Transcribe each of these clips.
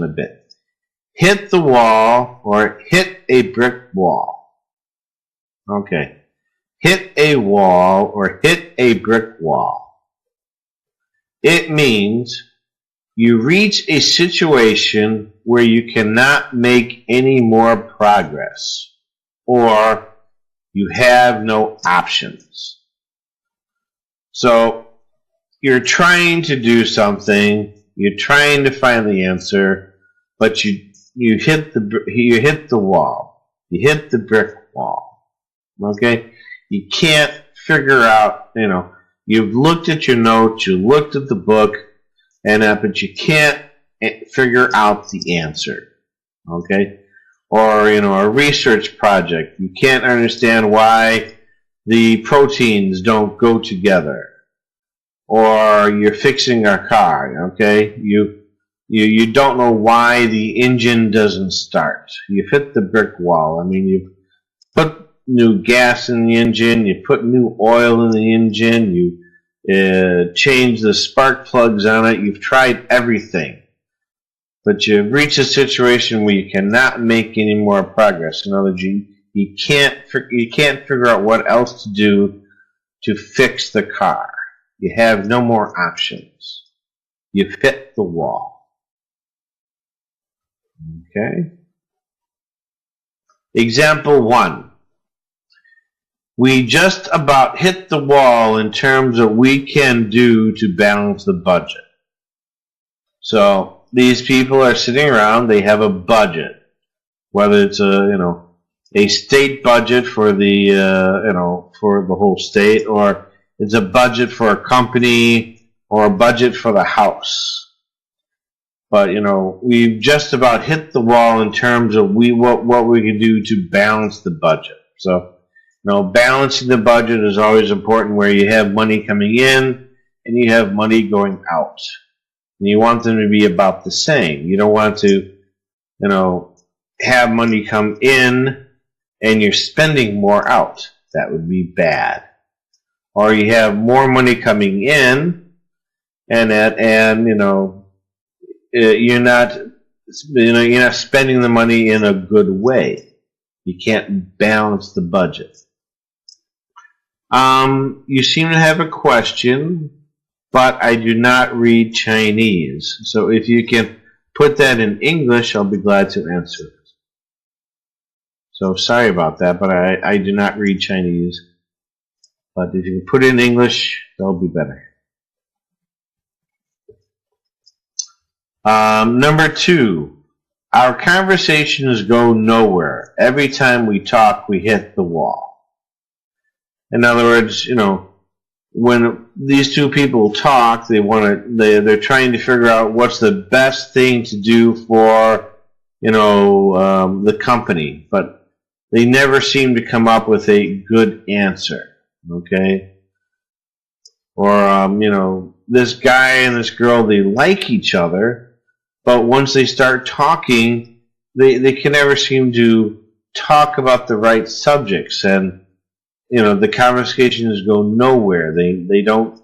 a bit. Hit the wall or hit a brick wall. Okay. Hit a wall or hit a brick wall. It means you reach a situation where you cannot make any more progress, or you have no options. So you're trying to do something, you're trying to find the answer, but you hit the wall, you hit the brick wall. Okay, you can't figure out. You've looked at your notes, you looked at the book, but you can't figure out the answer. Okay, or a research project, you can't understand why the proteins don't go together. Or you're fixing a car, okay? You don't know why the engine doesn't start. You've hit the brick wall. I mean, you put new gas in the engine, you put new oil in the engine, you change the spark plugs on it, you've tried everything. But you've reached a situation where you cannot make any more progress. In other words, you can't figure out what else to do to fix the car. You have no more options. You've hit the wall. Okay? Example 1. We just about hit the wall in terms of what we can do to balance the budget. So these people are sitting around, they have a budget. Whether it's a state budget for the for the whole state, or it's a budget for a company, or a budget for the house. But we've just about hit the wall in terms of what we can do to balance the budget. So balancing the budget is always important, where you have money coming in and you have money going out, and you want them to be about the same. You don't want to have money come in and you're spending more out. That would be bad. Or you have more money coming in, and you're not spending the money in a good way. You can't balance the budget. You seem to have a question, but I do not read Chinese. So if you can put that in English, I'll be glad to answer it. So sorry about that, but I do not read Chinese. But if you can put it in English, that'll be better. Number 2, our conversations go nowhere. Every time we talk, we hit the wall. In other words, when these two people talk, they're trying to figure out what's the best thing to do for the company, but they never seem to come up with a good answer. Okay, or this guy and this girl, they like each other, but once they start talking, they can never seem to talk about the right subjects, and the conversations go nowhere. They don't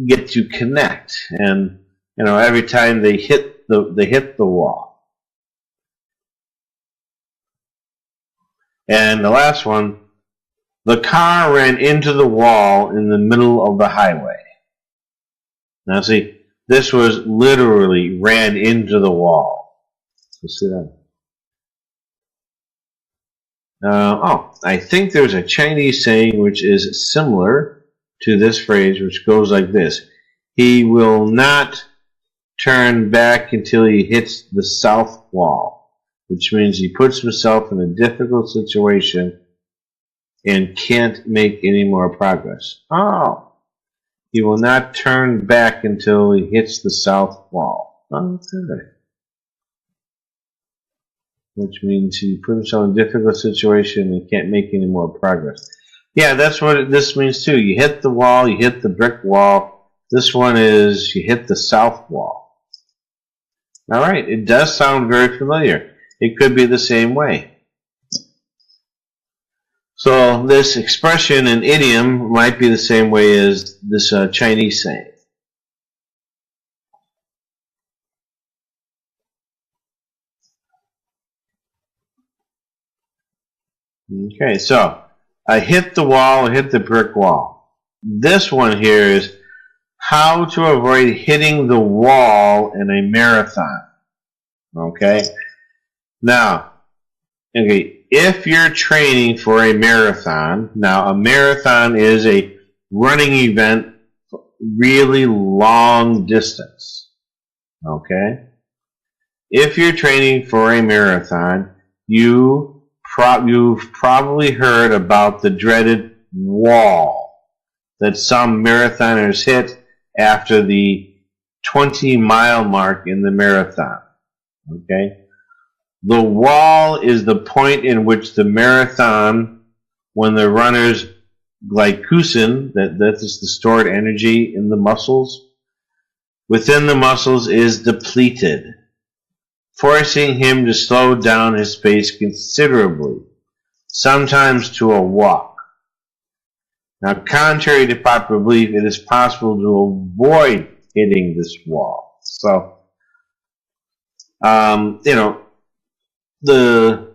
get to connect, and every time they hit the wall. And the last one. The car ran into the wall in the middle of the highway. Now see, this was literally ran into the wall. Let's see that. I think there's a Chinese saying which is similar to this phrase, which goes like this. He will not turn back until he hits the south wall, which means he puts himself in a difficult situation and can't make any more progress. He will not turn back until he hits the south wall. Okay. Which means he put himself in a difficult situation and can't make any more progress. Yeah, that's what this means too. You hit the wall, you hit the brick wall. This one is you hit the south wall. Alright, it does sound very familiar. It could be the same way. So this expression and idiom might be the same way as this Chinese saying. Okay, so I hit the wall, I hit the brick wall. This one here is how to avoid hitting the wall in a marathon. Okay? Now, okay, if you're training for a marathon, now a marathon is a running event, really long distance. Okay? If you're training for a marathon, you've probably heard about the dreaded wall that some marathoners hit after the 20-mile mark in the marathon. Okay? The wall is the point in which the marathon, when the runner's glycogen, that is the stored energy in the muscles, within the muscles is depleted, forcing him to slow down his pace considerably, sometimes to a walk. Now, contrary to popular belief, it is possible to avoid hitting this wall. So, the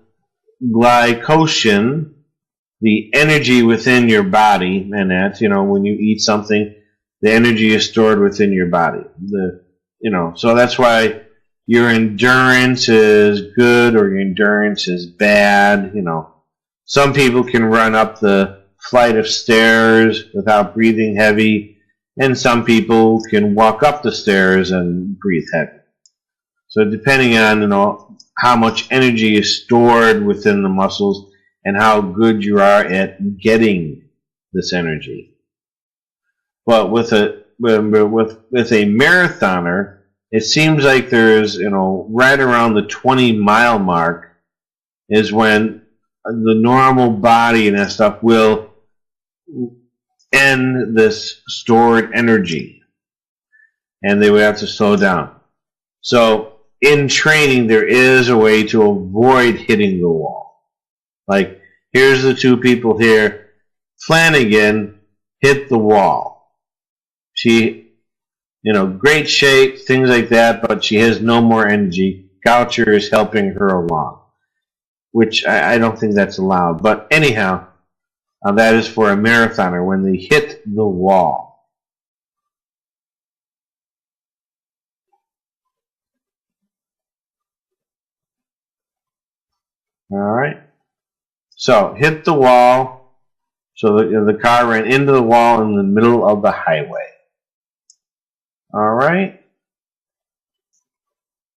glycogen, the energy within your body, and that's, when you eat something, the energy is stored within your body. So that's why your endurance is good or your endurance is bad. Some people can run up the flight of stairs without breathing heavy, and some people can walk up the stairs and breathe heavy. So depending on how much energy is stored within the muscles and how good you are at getting this energy. But with a marathoner, it seems like there's right around the 20-mile mark is when the normal body and that stuff will end this stored energy, and they would have to slow down. So in training, there is a way to avoid hitting the wall. Like, here's the two people here. Flanagan hit the wall. She, great shape, things like that, but she has no more energy. Goucher is helping her along, which I don't think that's allowed. But anyhow, that is for a marathoner when they hit the wall. All right. So hit the wall. So the car ran into the wall in the middle of the highway. All right.